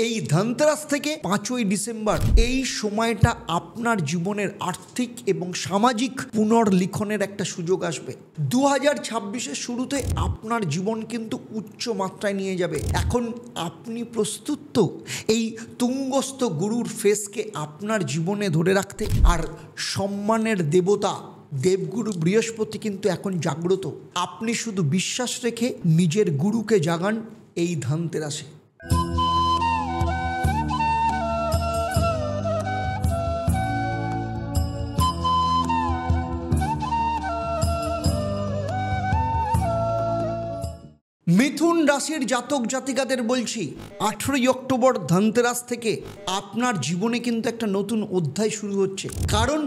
এই ধনতেরাস থেকে 5ই ডিসেম্বর এই সময়টা আপনার জীবনের আর্থিক এবং সামাজিক পুনর্লিখনের একটা সুযোগ আসবে। 2026-এর শুরুতে আপনার জীবন কিন্তু উচ্চ মাত্রায় নিয়ে যাবে। এখন আপনি প্রস্তুত তো এই তুঙ্গস্থ গুরুর ফেসকে আপনার জীবনে ধরে রাখতে? আর সম্মানের দেবতা দেবগুরু বৃহস্পতি কিন্তু এখন জাগ্রত। আপনি শুধু বিশ্বাস রেখে নিজের গুরুকে জাগান এই ধনতেরাসে। মিথুন রাশির জাতক জাতিকাদের বলছি, 18ই অক্টোবর ধনতেরাস থেকে আপনার জীবনে কিন্তু একটা নতুন অধ্যায় শুরু হচ্ছে। কারণ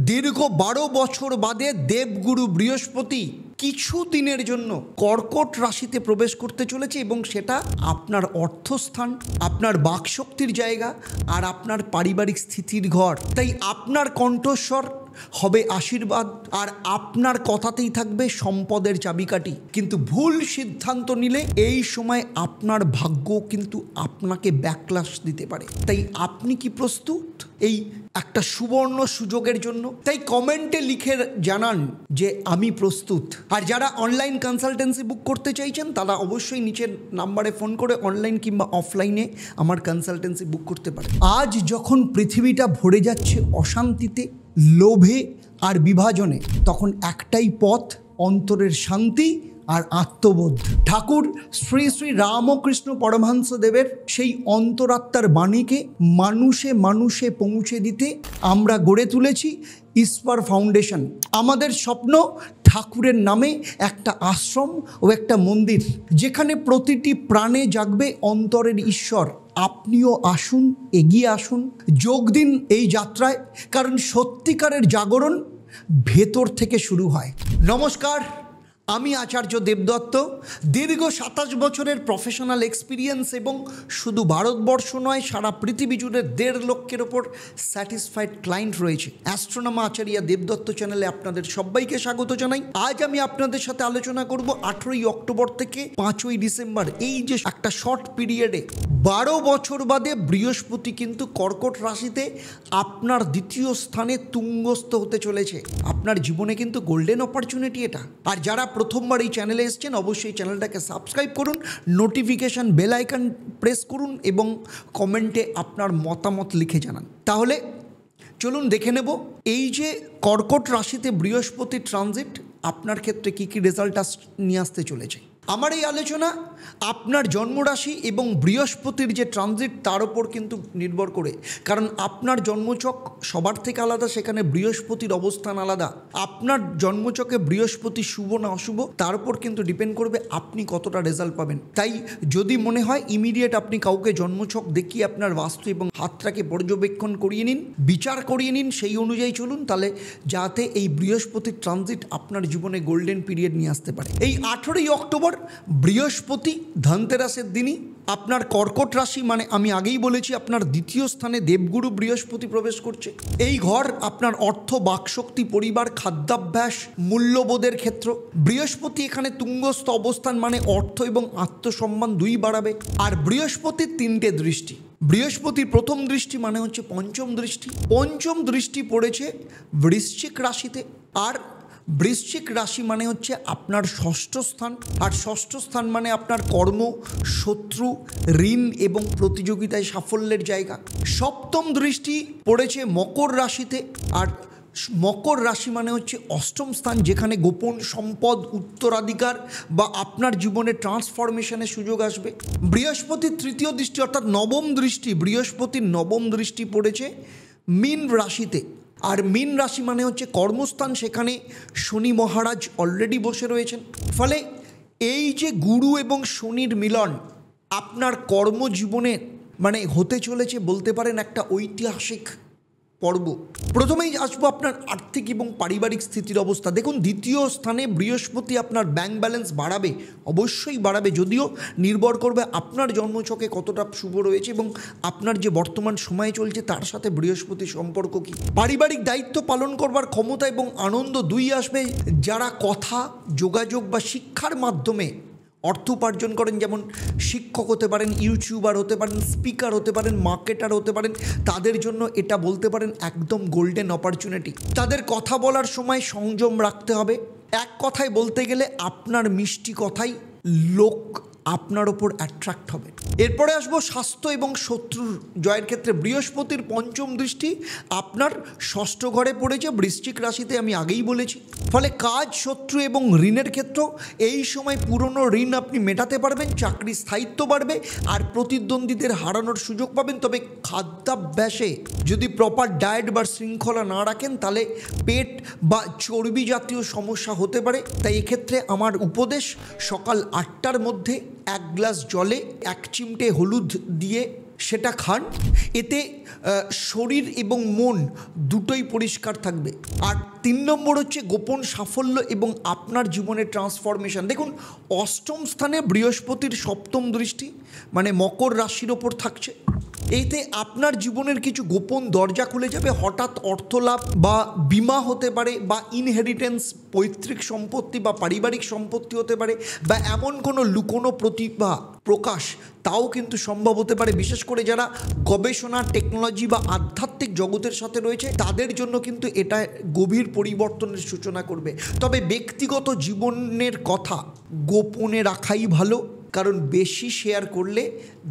দীর্ঘ 12 বছর বাদে দেবগুরু বৃহস্পতি কিছু দিনের জন্য কর্কট রাশিতে প্রবেশ করতে চলেছে এবং সেটা আপনার অর্থস্থান, আপনার বাকশক্তির জায়গা আর আপনার পারিবারিক স্থিতির ঘর। তাই আপনার কণ্ঠস্বর হবে আশীর্বাদ আর আপনার কথাতেই থাকবে সম্পদের চাবিকাঠি। কিন্তু ভুল সিদ্ধান্ত নিলে এই সময় আপনার ভাগ্য কিন্তু আপনাকে ব্যাকলাশ দিতে পারে। তাই আপনি কি প্রস্তুত এই একটা সুবর্ণ সুযোগের জন্য? তাই কমেন্টে লিখে জানান যে আমি প্রস্তুত। আর যারা অনলাইন কনসালটেন্সি বুক করতে চাইছেন তারা অবশ্যই নিচের নাম্বারে ফোন করে অনলাইন কিংবা অফলাইনে আমার কনসালটেন্সি বুক করতে পারে। আজ যখন পৃথিবীটা ভরে যাচ্ছে অশান্তিতে, লোভে আর বিভাজনে, তখন একটাই পথ, অন্তরের শান্তি আর আত্মবোধ। ঠাকুর শ্রী শ্রী রামকৃষ্ণ পরমহংস দেবের সেই অন্তরাত্মার বাণীকে মানুষে মানুষে পৌঁছে দিতে আমরা গড়ে তুলেছি ইস্পার ফাউন্ডেশন। আমাদের স্বপ্ন ঠাকুরের নামে একটা আশ্রম ও একটা মন্দির, যেখানে প্রতিটি প্রাণে জাগবে অন্তরের ঈশ্বর। আপনিও আসুন, এগিয়ে আসুন, যোগ দিন এই যাত্রায়, কারণ সত্যিকারের জাগরণ ভেতর থেকে শুরু হয়। নমস্কার, আমি আচার্য দেবদত্ত। দীর্ঘ 27 বছরের প্রফেশনাল এক্সপিরিয়েন্স এবং শুধু ভারতবর্ষ নয়, সারা পৃথিবী জুড়ে 1.5 লক্ষের ওপর স্যাটিসফাইড ক্লায়েন্ট রয়েছে। অ্যাস্ট্রোনমার আচার্য দেবদত্ত চ্যানেলে আপনাদের সবাইকে স্বাগত জানাই। আজ আমি আপনাদের সাথে আলোচনা করব 18ই অক্টোবর থেকে 5ই ডিসেম্বর এই যে একটা শর্ট পিরিয়ডে 12 বছর বাদে বৃহস্পতি কিন্তু কর্কট রাশিতে আপনার দ্বিতীয় স্থানে তুঙ্গস্থ হতে চলেছে। আপনার জীবনে কিন্তু গোল্ডেন অপরচুনিটি এটা। আর যারা প্রথমবার এই চ্যানেলে এসেছেন অবশ্যই চ্যানেলটাকে সাবস্ক্রাইব করুন, নোটিফিকেশান বেল আইকন প্রেস করুন এবং কমেন্টে আপনার মতামত লিখে জানান। তাহলে চলুন দেখে নেব এই যে কর্কট রাশিতে বৃহস্পতির ট্রানজিট আপনার ক্ষেত্রে কী কী রেজাল্ট নিয়ে আসতে চলেছে। আমার এই আলোচনা আপনার জন্মরাশি এবং বৃহস্পতির যে ট্রানজিট তার ওপর কিন্তু নির্ভর করে। কারণ আপনার জন্মছক সবার থেকে আলাদা, সেখানে বৃহস্পতির অবস্থান আলাদা। আপনার জন্মছকে বৃহস্পতি শুভ না অশুভ তার উপর কিন্তু ডিপেন্ড করবে আপনি কতটা রেজাল্ট পাবেন। তাই যদি মনে হয় ইমিডিয়েট আপনি কাউকে জন্মছক দেখিয়ে আপনার বাস্তু এবং হাতটাকে পর্যবেক্ষণ করিয়ে নিন, বিচার করিয়ে নিন, সেই অনুযায়ী চলুন, তাহলে যাতে এই বৃহস্পতির ট্রানজিট আপনার জীবনে গোল্ডেন পিরিয়ড নিয়ে আসতে পারে। এই 18ই অক্টোবর বৃহস্পতি ধনতেরাসের দিনই আপনার কর্কট রাশি, মানে আমি আগেই বলেছি আপনার দ্বিতীয় স্থানে দেবগুরু বৃহস্পতি প্রবেশ করছে। এই ঘর আপনার অর্থ, বাকশক্তি, পরিবার, খাদ্যাভ্যাস, মূল্যবোধের ক্ষেত্র। বৃহস্পতি এখানে তুঙ্গস্থ অবস্থান মানে অর্থ এবং আত্মসম্মান দুই বাড়াবে। আর বৃহস্পতির 3টে দৃষ্টি। বৃহস্পতির প্রথম দৃষ্টি মানে হচ্ছে পঞ্চম দৃষ্টি। পঞ্চম দৃষ্টি পড়েছে বৃশ্চিক রাশিতে। আর বৃশ্চিক রাশি মানে হচ্ছে আপনার ষষ্ঠ স্থান। আর ষষ্ঠ স্থান মানে আপনার কর্ম, শত্রু, ঋণ এবং প্রতিযোগিতায় সাফল্যের জায়গা। সপ্তম দৃষ্টি পড়েছে মকর রাশিতে। আর মকর রাশি মানে হচ্ছে অষ্টম স্থান, যেখানে গোপন সম্পদ, উত্তরাধিকার বা আপনার জীবনে ট্রান্সফরমেশনের সুযোগ আসবে। বৃহস্পতির তৃতীয় দৃষ্টি অর্থাৎ নবম দৃষ্টি, বৃহস্পতির নবম দৃষ্টি পড়েছে মীন রাশিতে। আর মীন রাশি মানে হচ্ছে কর্মস্থান, সেখানে শনি মহারাজ অলরেডি বসে রয়েছেন। ফলে এই যে গুরু এবং শনির মিলন আপনার কর্মজীবনে মানে হতে চলেছে বলতে পারেন একটা ঐতিহাসিক পর্ব। প্রথমেই আসবো আপনার আর্থিক এবং পারিবারিক স্থিতির অবস্থা। দেখুন, দ্বিতীয় স্থানে বৃহস্পতি আপনার ব্যাংক ব্যালেন্স বাড়াবে, অবশ্যই বাড়াবে, যদিও নির্ভর করবে আপনার জন্মছকে কতটা শুভ রয়েছে এবং আপনার যে বর্তমান সময় চলছে তার সাথে বৃহস্পতির সম্পর্ক কী। পারিবারিক দায়িত্ব পালন করবার ক্ষমতা এবং আনন্দ দুই আসবে। যারা কথা, যোগাযোগ বা শিক্ষার মাধ্যমে অর্থ উপার্জন করেন, যেমন শিক্ষক হতে পারেন, ইউটিউবার হতে পারেন, স্পিকার হতে পারেন, মার্কেটার হতে পারেন, তাদের জন্য এটা বলতে পারেন একদম গোল্ডেন অপরচুনিটি। তাদের কথা বলার সময় সংযম রাখতে হবে। এক কথায় বলতে গেলে আপনার মিষ্টি কথাই লোক আপনার ওপর অ্যাট্রাক্ট হবে। এরপরে আসবো স্বাস্থ্য এবং শত্রুর জয়ের ক্ষেত্রে। বৃহস্পতির পঞ্চম দৃষ্টি আপনার ষষ্ঠ ঘরে পড়েছে, বৃশ্চিক রাশিতে, আমি আগেই বলেছি। ফলে কাজ, শত্রু এবং ঋণের ক্ষেত্রেও এই সময় পুরনো ঋণ আপনি মেটাতে পারবেন, চাকরির স্থায়িত্ব বাড়বে আর প্রতিদ্বন্দ্বীদের হারানোর সুযোগ পাবেন। তবে খাদ্যাভ্যাসে যদি প্রপার ডায়েট বা শৃঙ্খলা না রাখেন তাহলে পেট বা চর্বি জাতীয় সমস্যা হতে পারে। তাই এক্ষেত্রে আমার উপদেশ, সকাল 8টার মধ্যে 1 গ্লাস জলে 1 চিমটে হলুদ দিয়ে সেটা খান। এতে শরীর এবং মন দুটোই পরিষ্কার থাকবে। আর 3 নম্বর হচ্ছে গোপন সাফল্য এবং আপনার জীবনের ট্রান্সফরমেশন। দেখুন, অষ্টম স্থানে বৃহস্পতির সপ্তম দৃষ্টি মানে মকর রাশির ওপর থাকছে। এতে আপনার জীবনের কিছু গোপন দরজা খুলে যাবে। হঠাৎ অর্থলাভ বা বীমা হতে পারে, বা ইনহেরিটেন্স, পৈতৃক সম্পত্তি বা পারিবারিক সম্পত্তি হতে পারে, বা এমন কোনো লুকোনো প্রতিভা প্রকাশ তাও কিন্তু সম্ভব হতে পারে। বিশেষ করে যারা গবেষণা, টেকনোলজি বা আধ্যাত্মিক জগতের সাথে রয়েছে তাদের জন্য কিন্তু এটা গভীর পরিবর্তনের সূচনা করবে। তবে ব্যক্তিগত জীবনের কথা গোপনে রাখাই ভালো, কারণ বেশি শেয়ার করলে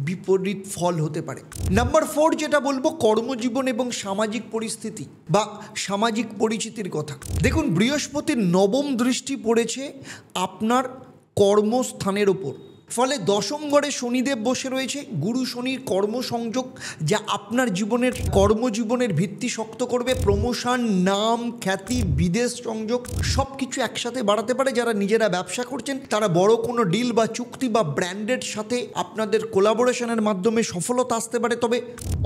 বিপরীত ফল হতে পারে। নাম্বার 4 যেটা বলবো, কর্মজীবন এবং সামাজিক পরিস্থিতি বা সামাজিক পরিচিতির কথা। দেখুন, বৃহস্পতির 9ম দৃষ্টি পড়েছে আপনার কর্মস্থানের ওপর। ফলে 10ম ঘরে শনিদেব বসে রয়েছে, গুরু শনির কর্মসংযোগ, যা আপনার জীবনের কর্মজীবনের ভিত্তি শক্ত করবে। প্রমোশন, নাম, খ্যাতি, বিদেশ সংযোগ সব কিছু একসাথে বাড়াতে পারে। যারা নিজেরা ব্যবসা করছেন তারা বড় কোনো ডিল বা চুক্তি বা ব্র্যান্ডের সাথে আপনাদের কোলাবোরেশনের মাধ্যমে সফলতা আসতে পারে। তবে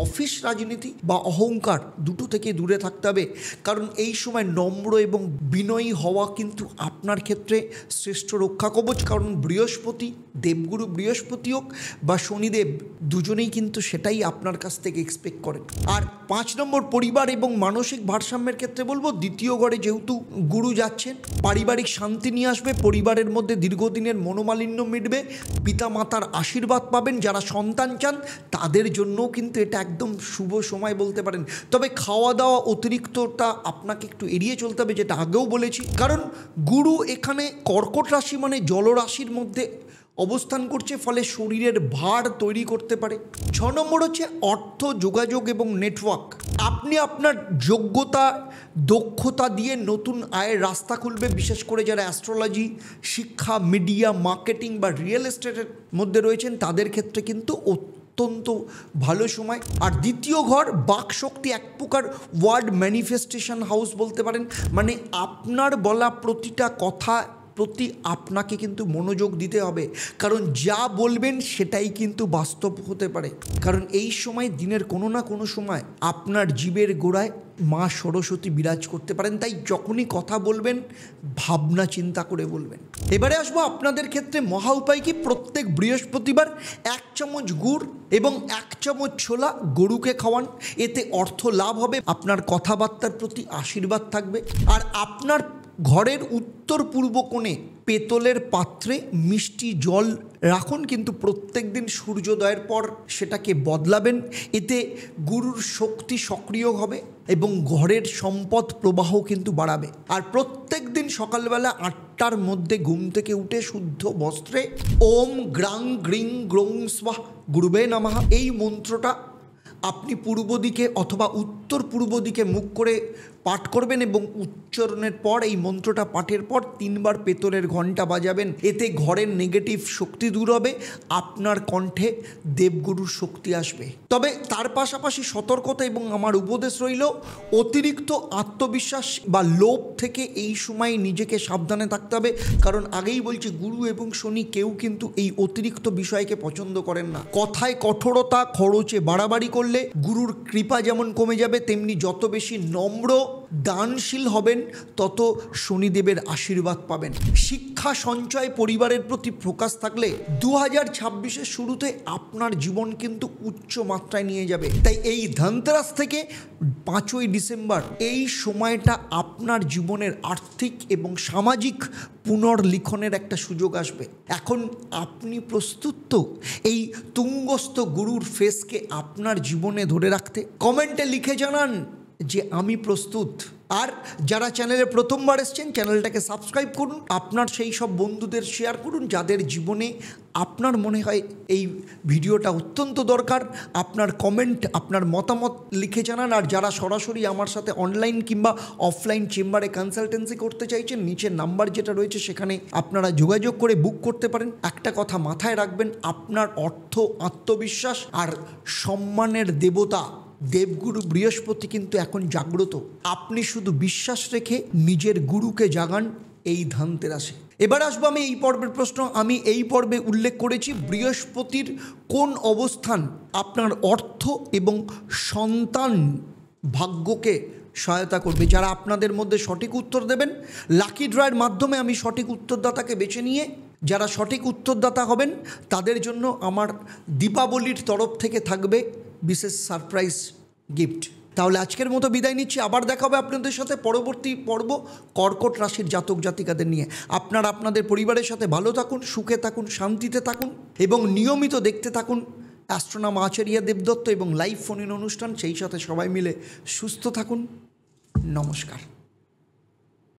অফিস রাজনীতি বা অহংকার দুটো থেকে দূরে থাকতে হবে, কারণ এই সময় নম্র এবং বিনয়ী হওয়া কিন্তু আপনার ক্ষেত্রে শ্রেষ্ঠ রক্ষা কবচ। কারণ বৃহস্পতি, দেবগুরু বৃহস্পতি হোক বা শনিদেব, দুজনেই কিন্তু সেটাই আপনার কাছ থেকে এক্সপেক্ট করেন। আর 5 নম্বর, পরিবার এবং মানসিক ভারসাম্যের ক্ষেত্রে বলবো, দ্বিতীয় ঘরে যেহেতু গুরু যাচ্ছেন, পারিবারিক শান্তি নিয়ে আসবে। পরিবারের মধ্যে দীর্ঘদিনের মনোমালিন্য মিটবে, পিতা মাতার আশীর্বাদ পাবেন। যারা সন্তান চান তাদের জন্যও কিন্তু এটা একদম শুভ সময় বলতে পারেন। তবে খাওয়া দাওয়া অতিরিক্তটা আপনাকে একটু এড়িয়ে চলতে হবে, যেটা আগেও বলেছি, কারণ গুরু এখানে কর্কট রাশি মানে জলরাশির মধ্যে অবস্থান করছে, ফলে শরীরের ভার তৈরি করতে পারে। 6 নম্বর হচ্ছে অর্থ, যোগাযোগ এবং নেটওয়ার্ক। আপনি আপনার যোগ্যতা, দক্ষতা দিয়ে নতুন আয়ের রাস্তা খুলবে। বিশেষ করে যারা অ্যাস্ট্রোলজি, শিক্ষা, মিডিয়া, মার্কেটিং বা রিয়েল এস্টেটের মধ্যে রয়েছেন তাদের ক্ষেত্রে কিন্তু অত্যন্ত ভালো সময়। আর দ্বিতীয় ঘর বাক শক্তি, এক প্রকার ওয়ার্ড ম্যানিফেস্টেশন হাউস বলতে পারেন। মানে আপনার বলা প্রতিটা কথা প্রতি আপনাকে কিন্তু মনোযোগ দিতে হবে, কারণ যা বলবেন সেটাই কিন্তু বাস্তব হতে পারে। কারণ এই সময় দিনের কোনো না কোনো সময় আপনার জীবের গোড়ায় মা সরস্বতী বিরাজ করতে পারেন। তাই যখনই কথা বলবেন ভাবনা চিন্তা করে বলবেন। এবারে আসবো আপনাদের ক্ষেত্রে মহা উপায় কি। প্রত্যেক বৃহস্পতিবার 1 চামচ গুড় এবং 1 চামচ ছোলা গরুকে খাওয়ান। এতে অর্থ লাভ হবে, আপনার কথাবার্তার প্রতি আশীর্বাদ থাকবে। আর আপনার ঘরের উত্তর পূর্ব কোণে পেতলের পাত্রে মিষ্টি জল রাখুন, কিন্তু প্রত্যেক দিন সূর্যোদয়ের পর সেটাকে বদলাবেন। এতে গুরুর শক্তি সক্রিয় হবে এবং ঘরের সম্পদ প্রবাহ কিন্তু বাড়াবে। আর প্রত্যেক দিন সকালবেলা 8টার মধ্যে ঘুম থেকে উঠে শুদ্ধ বস্ত্রে ওম গ্রাং গ্রিং গ্রৌং স্বাহা গুরুবে নমঃ এই মন্ত্রটা আপনি পূর্ব দিকে অথবা উত্তর পূর্ব দিকে মুখ করে পাঠ করবেন এবং উচ্চারণের পর এই মন্ত্রটা পাঠের পর 3 বার পেতলের ঘণ্টা বাজাবেন। এতে ঘরের নেগেটিভ শক্তি দূর হবে, আপনার কণ্ঠে দেবগুরুর শক্তি আসবে। তবে তার পাশাপাশি সতর্কতা এবং আমার উপদেশ রইল, অতিরিক্ত আত্মবিশ্বাস বা লোভ থেকে এই সময় নিজেকে সাবধানে থাকতে হবে। কারণ আগেই বলছি, গুরু এবং শনি কেউ কিন্তু এই অতিরিক্ত বিষয়কে পছন্দ করেন না। কথায় কঠোরতা, খরচে বাড়াবাড়ি করলে গুরুর কৃপা যেমন কমে যাবে, তেমনি যত বেশি নম্র দানশীল হবেন তত শনিদেবের আশীর্বাদ পাবেন। শিক্ষা সঞ্চয় পরিবারের প্রতি ফোকাস থাকলে 2026-এর শুরুতে আপনার জীবন কিন্তু উচ্চ মাত্রায় নিয়ে যাবে। তাই এই ধনতেরাস থেকে 5ই ডিসেম্বর এই সময়টা আপনার জীবনের আর্থিক এবং সামাজিক পুনর্লিখনের একটা সুযোগ আসবে। এখন আপনি প্রস্তুত তো এই তুঙ্গস্থ গুরুর ফেসকে আপনার জীবনে ধরে রাখতে? কমেন্টে লিখে জানান যে আমি প্রস্তুত। আর যারা চ্যানেলে প্রথমবার এসছেন, চ্যানেলটাকে সাবস্ক্রাইব করুন, আপনার সেই সব বন্ধুদের শেয়ার করুন যাদের জীবনে আপনার মনে হয় এই ভিডিওটা অত্যন্ত দরকার। আপনার কমেন্ট, আপনার মতামত লিখে জানান। আর যারা সরাসরি আমার সাথে অনলাইন কিংবা অফলাইন চেম্বারে কনসালটেন্সি করতে চাইছেন, নিচের নাম্বার যেটা রয়েছে সেখানে আপনারা যোগাযোগ করে বুক করতে পারেন। একটা কথা মাথায় রাখবেন, আপনার অর্থ, আত্মবিশ্বাস আর সম্মানের দেবতা দেবগুরু বৃহস্পতি কিন্তু এখন জাগ্রত। আপনি শুধু বিশ্বাস রেখে নিজের গুরুকে জাগান এই ধনতেরাসে। এবার আসবো আমি এই পর্বের প্রশ্ন। আমি এই পর্বে উল্লেখ করেছি বৃহস্পতির কোন অবস্থান আপনার অর্থ এবং সন্তান ভাগ্যকে সহায়তা করবে। যারা আপনাদের মধ্যে সঠিক উত্তর দেবেন, লাকি ড্রয়ের মাধ্যমে আমি সঠিক উত্তরদাতাকে বেছে নিয়ে যারা সঠিক উত্তরদাতা হবেন তাদের জন্য আমার দীপাবলির তরফ থেকে থাকবে বিশেষ সারপ্রাইজ গিফট। তাহলে আজকের মতো বিদায় নিচ্ছি। আবার দেখা হবে আপনাদের সাথে পরবর্তী পর্ব কর্কট রাশির জাতক জাতিকাদের নিয়ে। আপনারা আপনাদের পরিবারের সাথে ভালো থাকুন, সুখে থাকুন, শান্তিতে থাকুন এবং নিয়মিত দেখতে থাকুন অ্যাস্ট্রোনম আচার্য দেবদত্ত এবং লাইভ ফোন ইন অনুষ্ঠান। সেই সাথে সবাই মিলে সুস্থ থাকুন। নমস্কার।